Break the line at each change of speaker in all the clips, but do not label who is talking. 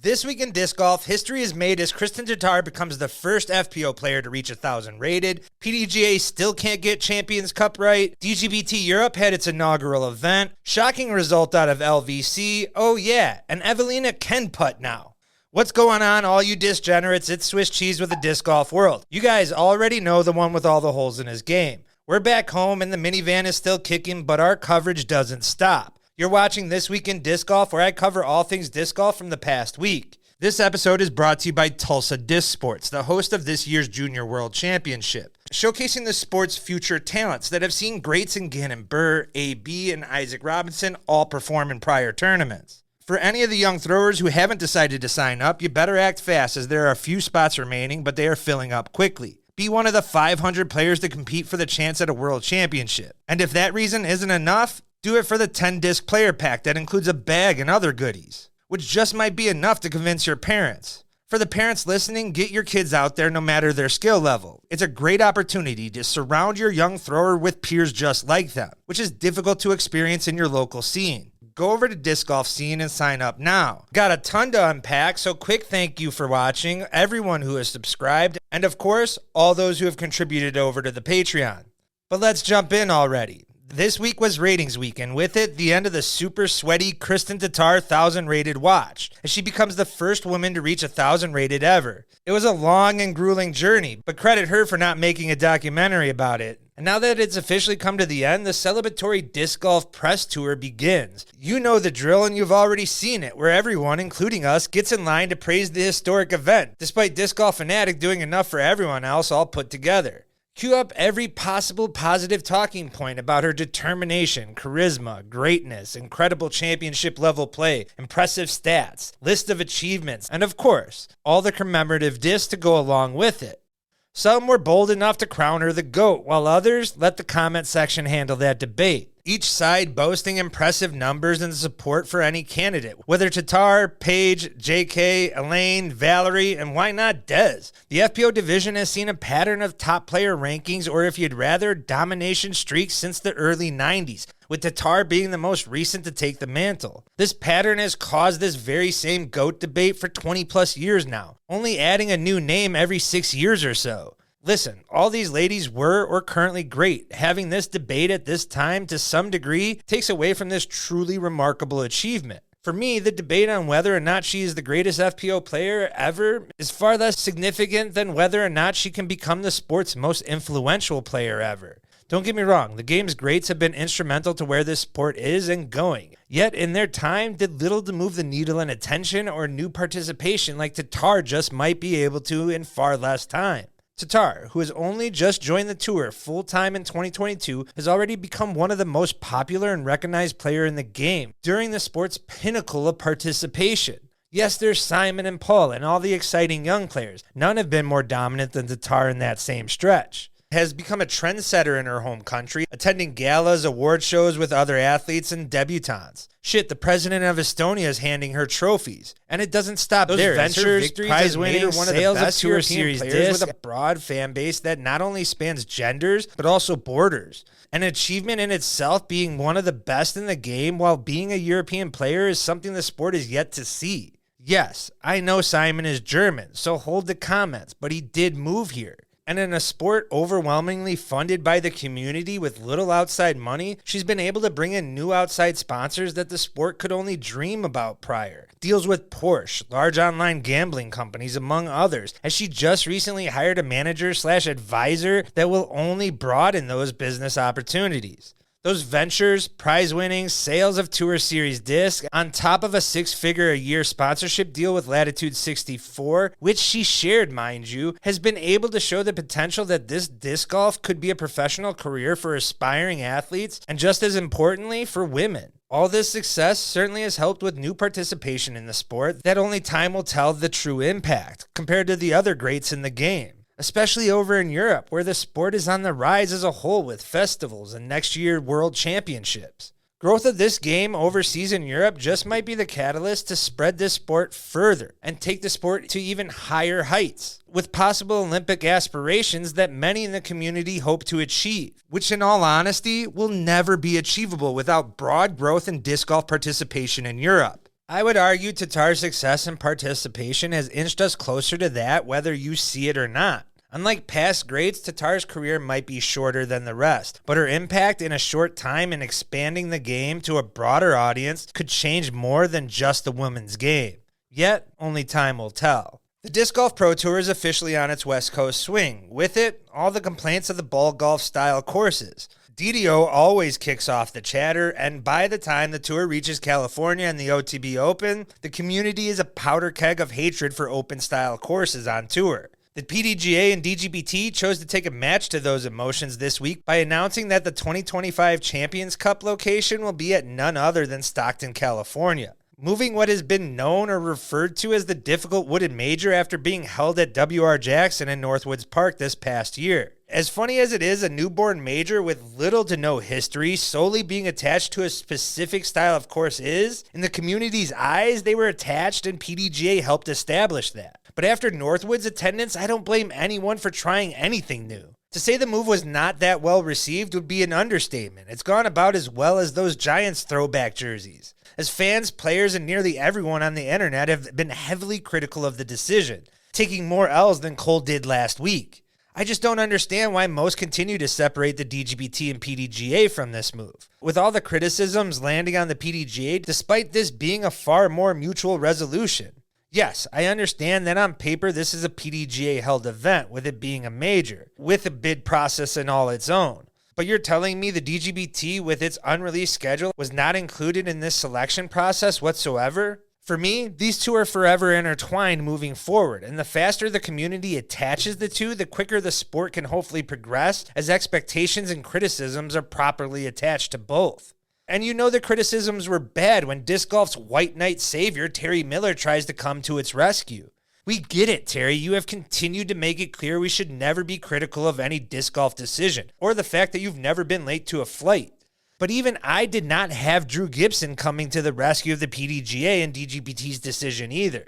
This week in disc golf, history is made as Kristin Tattar becomes the first FPO player to reach 1,000 rated. pdga still can't get Champions Cup right. dgpt Europe had its inaugural event. Shocking result out of LVC. Oh yeah, and Evelina can putt now. What's going on, all you disc-generates? It's Swiss cheese with the disc golf world. You guys already know the one with all the holes in his game. We're back home and the minivan is still kicking, but our coverage doesn't stop. You're watching This Week in Disc Golf, where I cover all things disc golf from the past week. This episode is brought to you by Tulsa Disc Sports, the host of this year's Junior World Championship, showcasing the sport's future talents that have seen greats in Gannon Buhr, AB, and Isaac Robinson all perform in prior tournaments. For any of the young throwers who haven't decided to sign up, you better act fast as there are a few spots remaining, but they are filling up quickly. Be one of the 500 players to compete for the chance at a world championship. And if that reason isn't enough, do it for the 10-disc player pack that includes a bag and other goodies, which just might be enough to convince your parents. For the parents listening, get your kids out there no matter their skill level. It's a great opportunity to surround your young thrower with peers just like them, which is difficult to experience in your local scene. Go over to Disc Golf Scene and sign up now. Got a ton to unpack, so quick thank you for watching, everyone who has subscribed, and of course, all those who have contributed over to the Patreon. But let's jump in already. This week was ratings week, and with it, the end of the super sweaty Kristin Tattar 1,000 rated watch, as she becomes the first woman to reach 1,000 rated ever. It was a long and grueling journey, but credit her for not making a documentary about it. And now that it's officially come to the end, the celebratory disc golf press tour begins. You know the drill, and you've already seen it, where everyone, including us, gets in line to praise the historic event, despite Disc Golf Fanatic doing enough for everyone else all put together. Cue up every possible positive talking point about her determination, charisma, greatness, incredible championship-level play, impressive stats, list of achievements, and of course, all the commemorative discs to go along with it. Some were bold enough to crown her the GOAT, while others let the comment section handle that debate. Each side boasting impressive numbers and support for any candidate, whether Tattar, Paige, JK, Elaine, Valerie, and why not Dez. The FPO division has seen a pattern of top player rankings, or if you'd rather, domination streaks since the early 90s, with Tattar being the most recent to take the mantle. This pattern has caused this very same GOAT debate for 20 plus years now, only adding a new name every 6 years or so. Listen, all these ladies were or currently great. Having this debate at this time to some degree takes away from this truly remarkable achievement. For me, the debate on whether or not she is the greatest FPO player ever is far less significant than whether or not she can become the sport's most influential player ever. Don't get me wrong, the game's greats have been instrumental to where this sport is and going. Yet in their time, did little to move the needle in attention or new participation like Tattar just might be able to in far less time. Tattar, who has only just joined the tour full-time in 2022, has already become one of the most popular and recognized players in the game during the sport's pinnacle of participation. Yes, there's Simon and Paul and all the exciting young players. None have been more dominant than Tattar in that same stretch. Has become a trendsetter in her home country, attending galas, award shows with other athletes and debutantes. Shit, the president of Estonia is handing her trophies. And it doesn't stop there. Ventures, prize winning, one of the best Tour Series players with a broad fan base that not only spans genders, but also borders. An achievement in itself, being one of the best in the game while being a European player, is something the sport is yet to see. Yes, I know Simon is German, so hold the comments, but he did move here. And in a sport overwhelmingly funded by the community with little outside money, she's been able to bring in new outside sponsors that the sport could only dream about prior. Deals with Porsche, large online gambling companies, among others, as she just recently hired a manager/advisor that will only broaden those business opportunities. Those ventures, prize winnings, sales of Tour Series discs, on top of a 6-figure-a-year sponsorship deal with Latitude 64, which she shared, mind you, has been able to show the potential that this disc golf could be a professional career for aspiring athletes, and just as importantly, for women. All this success certainly has helped with new participation in the sport that only time will tell the true impact, compared to the other greats in the game. Especially over in Europe, where the sport is on the rise as a whole with festivals and next year world championships. Growth of this game overseas in Europe just might be the catalyst to spread this sport further and take the sport to even higher heights, with possible Olympic aspirations that many in the community hope to achieve, which in all honesty will never be achievable without broad growth in disc golf participation in Europe. I would argue Tattar's success and participation has inched us closer to that whether you see it or not. Unlike past greats, Tattar's career might be shorter than the rest, but her impact in a short time in expanding the game to a broader audience could change more than just the women's game. Yet, only time will tell. The Disc Golf Pro Tour is officially on its West Coast swing. With it, all the complaints of the ball golf style courses. DDO always kicks off the chatter, and by the time the tour reaches California and the OTB Open, the community is a powder keg of hatred for open-style courses on tour. The PDGA and DGPT chose to take a match to those emotions this week by announcing that the 2025 Champions Cup location will be at none other than Stockton, California, moving what has been known or referred to as the difficult wooded major after being held at W.R. Jackson in Northwoods Park this past year. As funny as it is, a newborn major with little to no history solely being attached to a specific style of course is, in the community's eyes, they were attached and PDGA helped establish that. But after Northwoods' attendance, I don't blame anyone for trying anything new. To say the move was not that well received would be an understatement. It's gone about as well as those Giants throwback jerseys. As fans, players, and nearly everyone on the internet have been heavily critical of the decision, taking more L's than Cole did last week. I just don't understand why most continue to separate the DGPT and PDGA from this move, with all the criticisms landing on the PDGA despite this being a far more mutual resolution. Yes, I understand that on paper this is a PDGA-held event, with it being a major, with a bid process and all its own. But you're telling me the DGPT, with its unreleased schedule, was not included in this selection process whatsoever? For me, these two are forever intertwined moving forward, and the faster the community attaches the two, the quicker the sport can hopefully progress, as expectations and criticisms are properly attached to both. And you know the criticisms were bad when disc golf's white knight savior, Terry Miller, tries to come to its rescue. We get it, Terry. You have continued to make it clear we should never be critical of any disc golf decision, or the fact that you've never been late to a flight. But even I did not have Drew Gibson coming to the rescue of the PDGA and DGPT's decision either.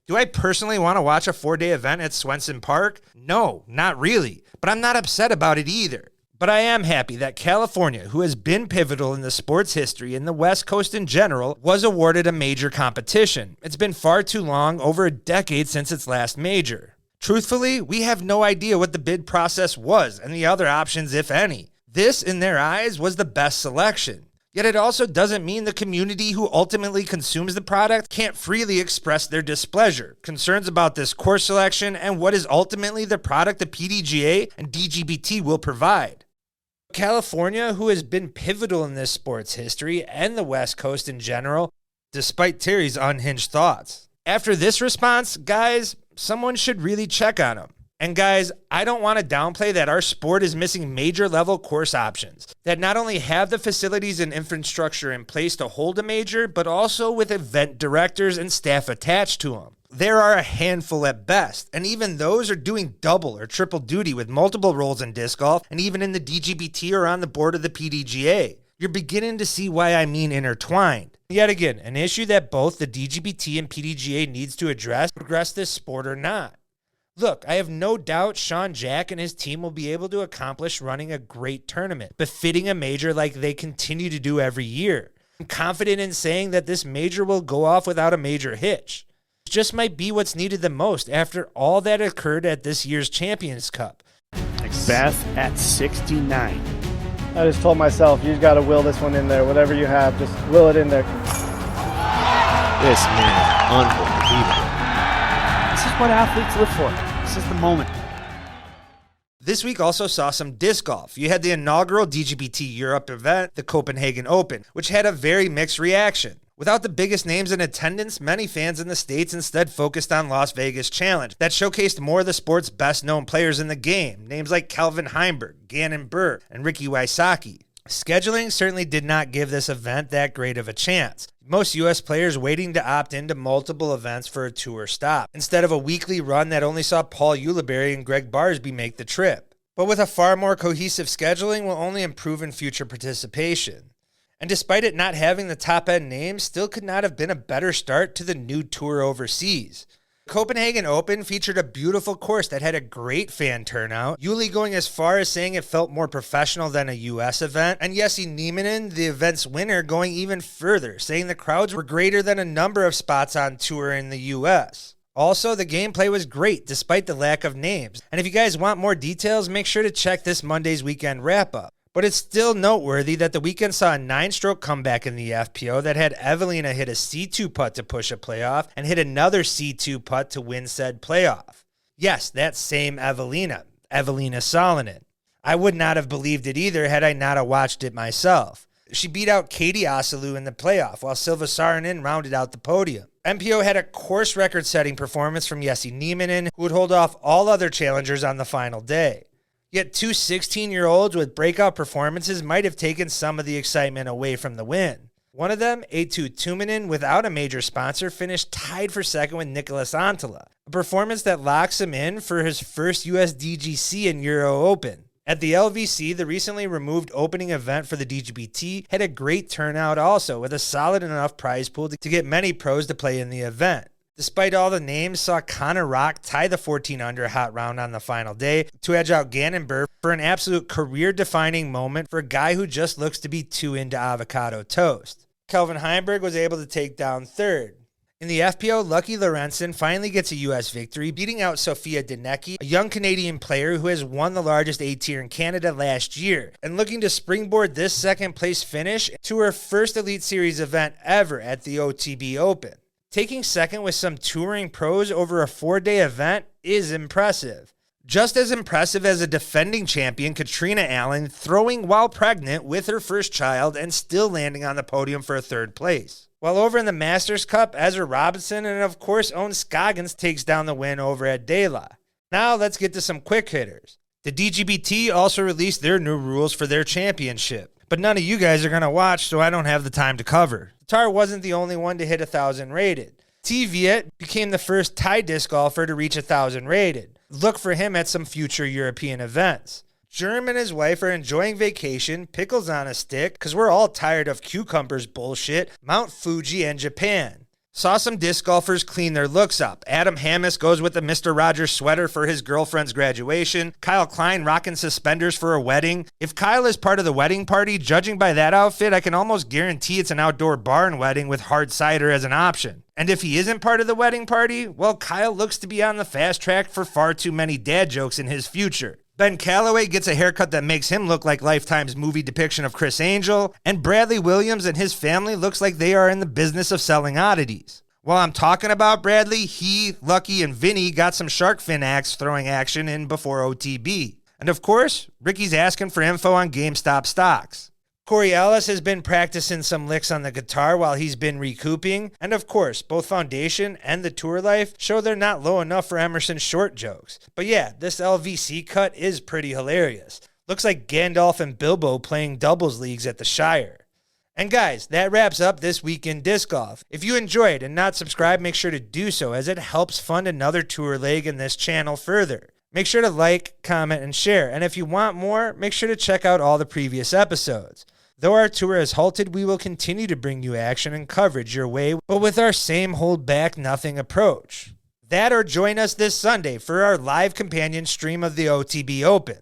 Do I personally want to watch a 4-day event at Swenson Park? No, not really. But I'm not upset about it either. But I am happy that California, who has been pivotal in the sport's history and the West Coast in general, was awarded a major competition. It's been far too long, over a decade since its last major. Truthfully, we have no idea what the bid process was and the other options, if any. This, in their eyes, was the best selection. Yet it also doesn't mean the community who ultimately consumes the product can't freely express their displeasure, concerns about this course selection, and what is ultimately the product the PDGA and DGPT will provide. California, who has been pivotal in this sport's history and the West Coast in general, despite Terry's unhinged thoughts. After this response, guys, someone should really check on him. And guys, I don't want to downplay that our sport is missing major level course options that not only have the facilities and infrastructure in place to hold a major, but also with event directors and staff attached to them. There are a handful at best, and even those are doing double or triple duty with multiple roles in disc golf and even in the DGPT or on the board of the PDGA. You're beginning to see why I mean intertwined. Yet again, an issue that both the DGPT and PDGA needs to address, progress this sport or not. Look, I have no doubt Sean Jack and his team will be able to accomplish running a great tournament, befitting a major like they continue to do every year. I'm confident in saying that this major will go off without a major hitch. It just might be what's needed the most after all that occurred at this year's Champions Cup.
Beth at 69.
I just told myself, you just got to will this one in there. Whatever you have, just will it in there.
This man is unbelievable. This is what athletes live for. This is the moment.
This week also saw some disc golf. You had the inaugural DGPT Europe event, the Copenhagen Open, which had a very mixed reaction. Without the biggest names in attendance, many fans in the States instead focused on Las Vegas Challenge that showcased more of the sport's best-known players in the game, names like Calvin Heimberg, Gannon Buhr, and Ricky Wysocki. Scheduling certainly did not give this event that great of a chance. Most U.S. players waiting to opt into multiple events for a tour stop, instead of a weekly run that only saw Paul Ulibarri and Greg Barsby make the trip. But with a far more cohesive scheduling will only improve in future participation. And despite it not having the top-end names, still could not have been a better start to the new tour overseas. Copenhagen Open featured a beautiful course that had a great fan turnout, Yuli going as far as saying it felt more professional than a US event, and Jesse Nieminen, the event's winner, going even further, saying the crowds were greater than a number of spots on tour in the US. Also, the gameplay was great despite the lack of names, and if you guys want more details, make sure to check this Monday's weekend wrap-up. But it's still noteworthy that the weekend saw a 9-stroke comeback in the FPO that had Evelina hit a C2 putt to push a playoff and hit another C2 putt to win said playoff. Yes, that same Evelina Salonen. I would not have believed it either had I not watched it myself. She beat out Katie Osalu in the playoff while Silva Saarinen rounded out the podium. MPO had a course record-setting performance from Jesse Nieminen, who would hold off all other challengers on the final day. Yet two 16-year-olds with breakout performances might have taken some of the excitement away from the win. One of them, Eetu Tuminen, without a major sponsor, finished tied for second with Nicholas Antala, a performance that locks him in for his first US DGC and Euro Open. At the LVC, the recently removed opening event for the dgpt had a great turnout also, with a solid enough prize pool to get many pros to play in the event. Despite all the names, saw Connor Rock tie the 14-under hot round on the final day to edge out Gannon Burr for an absolute career-defining moment for a guy who just looks to be too into avocado toast. Kelvin Heimberg was able to take down third. In the FPO, Lucky Lorenzen finally gets a U.S. victory, beating out Sophia Denecki, a young Canadian player who has won the largest A-tier in Canada last year, and looking to springboard this second-place finish to her first Elite Series event ever at the OTB Open. Taking second with some touring pros over a 4-day event is impressive. Just as impressive as a defending champion, Katrina Allen, throwing while pregnant with her first child and still landing on the podium for a third place. While over in the Masters Cup, Ezra Robinson and of course Owen Scoggins takes down the win over at De La. Now let's get to some quick hitters. The DGBT also released their new rules for their championship, but none of you guys are going to watch, so I don't have the time to cover. Tattar wasn't the only one to hit 1,000 rated. T. Viet became the first Thai disc golfer to reach 1,000 rated. Look for him at some future European events. Jerm and his wife are enjoying vacation, pickles on a stick, because we're all tired of cucumbers bullshit, Mount Fuji and Japan. Saw some disc golfers clean their looks up. Adam Hammis goes with a Mr. Rogers sweater for his girlfriend's graduation. Kyle Klein rocking suspenders for a wedding. If Kyle is part of the wedding party, judging by that outfit, I can almost guarantee it's an outdoor barn wedding with hard cider as an option. And if he isn't part of the wedding party, well, Kyle looks to be on the fast track for far too many dad jokes in his future. Ben Calloway gets a haircut that makes him look like Lifetime's movie depiction of Chris Angel, and Bradley Williams and his family looks like they are in the business of selling oddities. While I'm talking about Bradley, he, Lucky, and Vinny got some shark fin axe throwing action in before OTB. And of course, Ricky's asking for info on GameStop stocks. Corey Ellis has been practicing some licks on the guitar while he's been recouping. And of course, both Foundation and the Tour Life show they're not low enough for Emerson's short jokes. But yeah, this LVC cut is pretty hilarious. Looks like Gandalf and Bilbo playing doubles leagues at the Shire. And guys, that wraps up this week in disc golf. If you enjoyed and not subscribed, make sure to do so as it helps fund another tour leg in this channel further. Make sure to like, comment, and share. And if you want more, make sure to check out all the previous episodes. Though our tour has halted, we will continue to bring you action and coverage your way, but with our same hold back nothing approach. That or join us this Sunday for our live companion stream of the OTB Open.